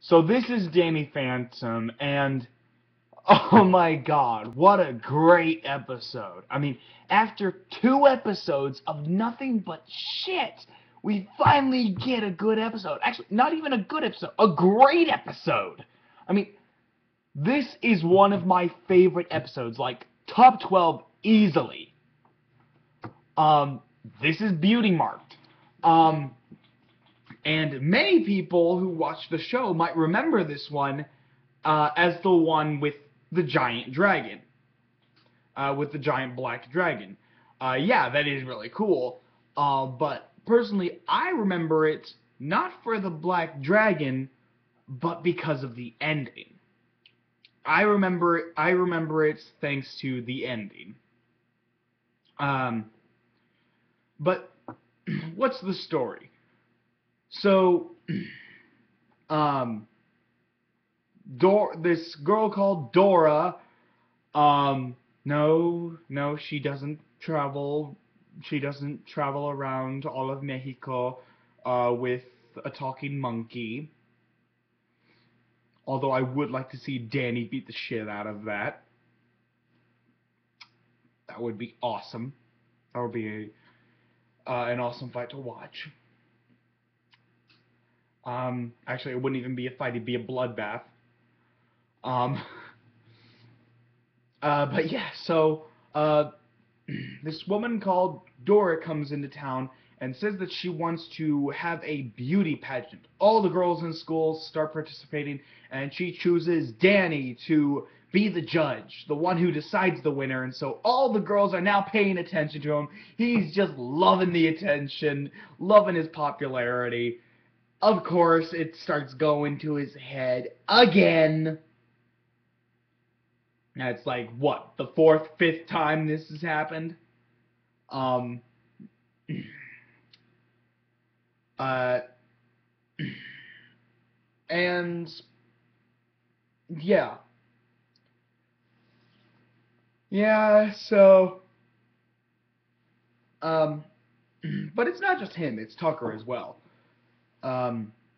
So this is Danny Phantom, and oh my god, what a great episode. I mean, after 2 episodes of nothing but shit, we finally get a good episode. Actually, not even a good episode, a great episode. I mean, this is one of my favorite episodes, like top 12 easily. Um, this is Beauty Mart. Um, and many people who watch the show might remember this one as the one with the giant dragon, with the giant black dragon. Yeah, that is really cool. But personally, I remember it not for the black dragon, but because of the ending. I remember it thanks to the ending. Um, but what's the story? So, um, this girl called Dora. No, she doesn't travel. She doesn't travel around all of Mexico, with a talking monkey. Although I would like to see Danny beat the shit out of that. That would be awesome. That would be an awesome fight to watch. Actually, it wouldn't even be a fight; it'd be a bloodbath. Um, but yeah, so this woman called Dora comes into town and says that she wants to have a beauty pageant. All the girls in school start participating, and she chooses Danny to be the judge, the one who decides the winner. And so all the girls are now paying attention to him. He's just loving the attention, loving his popularity. Of course, it starts going to his head again. That's like, what, the fourth, fifth time this has happened? Um, uh, and, yeah. Yeah, so, um, but it's not just him, it's Tucker as well.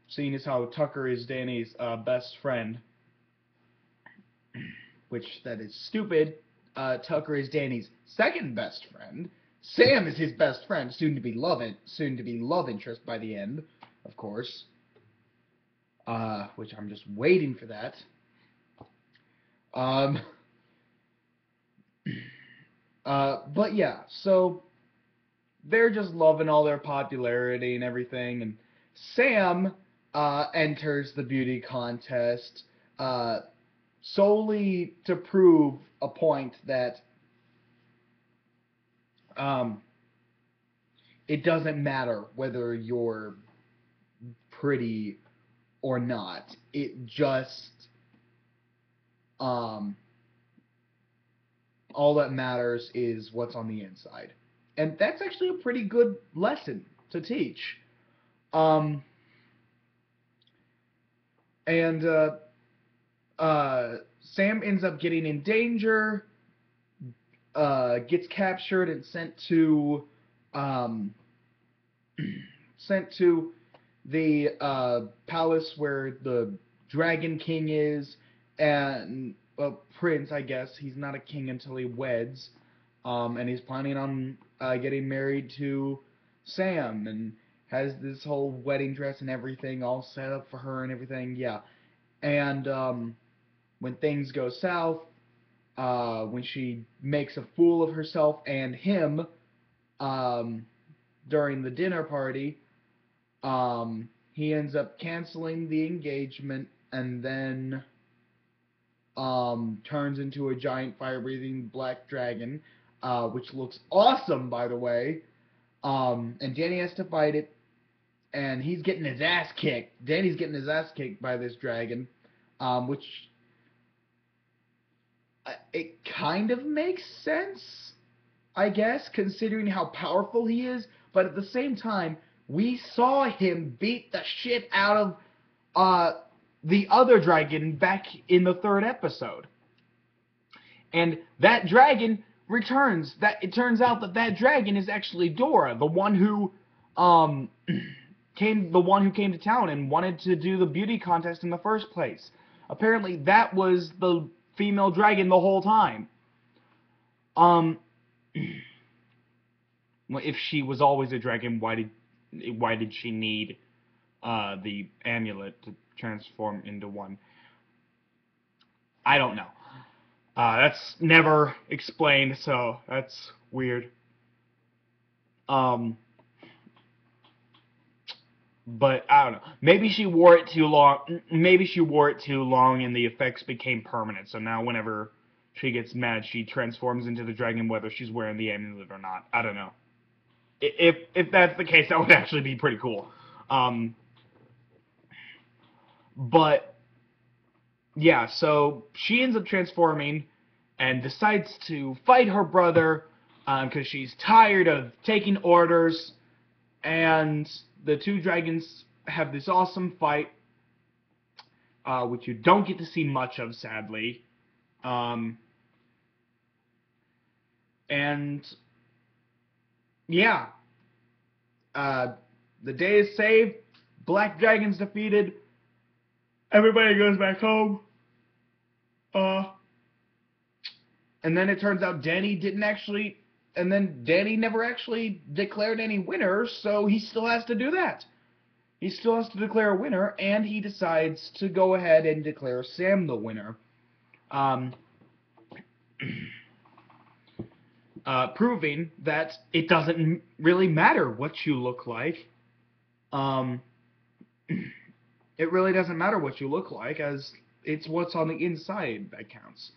Seeing as how Tucker is Danny's, best friend, which that is stupid. Tucker is Danny's second best friend. Sam is his best friend, soon to be love interest by the end, of course. Which I'm just waiting for that. Um, but yeah, so they're just loving all their popularity and everything, and Sam enters the beauty contest uh, solely to prove a point that um, it doesn't matter whether you're pretty or not. It just um, all that matters is what's on the inside, and that's actually a pretty good lesson to teach. Um, and Sam ends up getting in danger, gets captured and um, sent to the palace where the Dragon King is, and a prince, I guess. He's not a king until he weds, and he's planning on getting married to Sam, and has this whole wedding dress and everything all set up for her and everything. Yeah, and when things go south, when she makes a fool of herself and him um, during the dinner party, he ends up canceling the engagement and then turns into a giant fire-breathing black dragon, which looks awesome, by the way. And Danny has to fight it, and he's getting his ass kicked. Danny's getting his ass kicked by this dragon, which it kind of makes sense, I guess, considering how powerful he is. But at the same time, we saw him beat the shit out of the other dragon back in the third episode, and that dragon returns. That it turns out that that dragon is actually Dora, the one who um the one who came to town and wanted to do the beauty contest in the first place. Apparently, that was the female dragon the whole time. Well, if she was always a dragon, why did she need the amulet to transform into one? I don't know. That's never explained, so that's weird. But I don't know. Maybe she wore it too long. Maybe she wore it too long, and the effects became permanent. So now, whenever she gets mad, she transforms into the dragon, whether she's wearing the amulet or not. I don't know. If that's the case, that would actually be pretty cool. But yeah, so she ends up transforming and decides to fight her brother because she's tired of taking orders, and the two dragons have this awesome fight, which you don't get to see much of, sadly. And yeah, the day is saved, Black Dragon's defeated, everybody goes back home, and then it turns out Danny never actually declared any winners, so he still has to do that. He still has to declare a winner, and he decides to go ahead and declare Sam the winner. Proving that it doesn't really matter what you look like. It really doesn't matter what you look like, as it's what's on the inside that counts.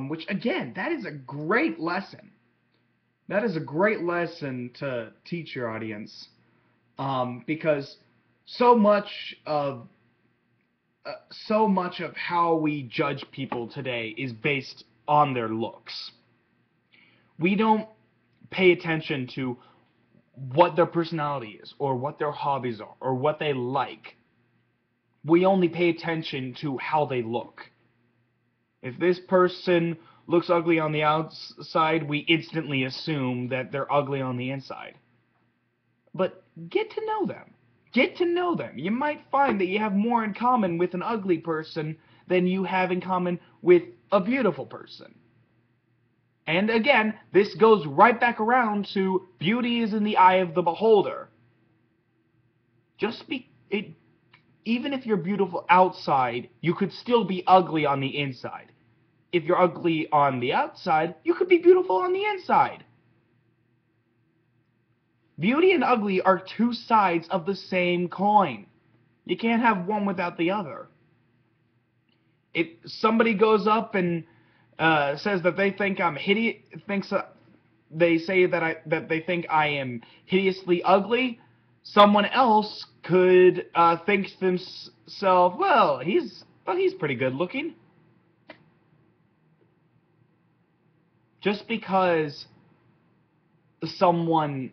Which, again, that is a great lesson. That is a great lesson to teach your audience. Because so much of how we judge people today is based on their looks. We don't pay attention to what their personality is, or what their hobbies are, or what they like. We only pay attention to how they look. If this person looks ugly on the outside, we instantly assume that they're ugly on the inside. But get to know them. Get to know them. You might find that you have more in common with an ugly person than you have in common with a beautiful person. And again, this goes right back around to beauty is in the eye of the beholder. Even if you're beautiful outside, you could still be ugly on the inside. If you're ugly on the outside, you could be beautiful on the inside. Beauty and ugly are two sides of the same coin. You can't have one without the other. If somebody goes up and says that they think I'm hideous, they say that they think I am hideously ugly, someone else could think to themselves, well, he's pretty good looking. Just because someone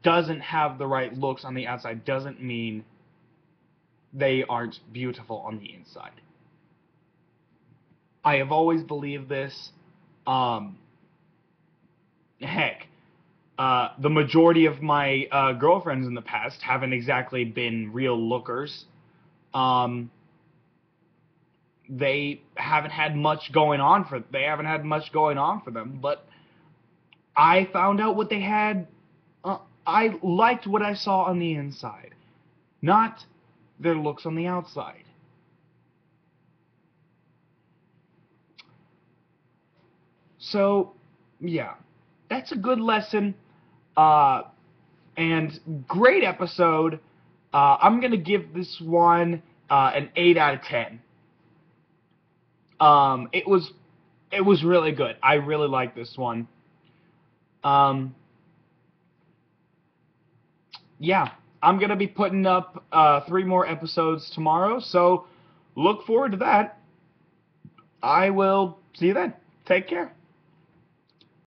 doesn't have the right looks on the outside doesn't mean they aren't beautiful on the inside. I have always believed this. Heck, the majority of my girlfriends in the past haven't exactly been real lookers. They haven't had much going on for them, but I found out what they had. I liked what I saw on the inside, not their looks on the outside. So, yeah, that's a good lesson, and great episode. I'm going to give this one an 8 out of 10. It was really good. I really liked this one. Yeah, I'm going to be putting up 3 more episodes tomorrow, so look forward to that. I will see you then. Take care.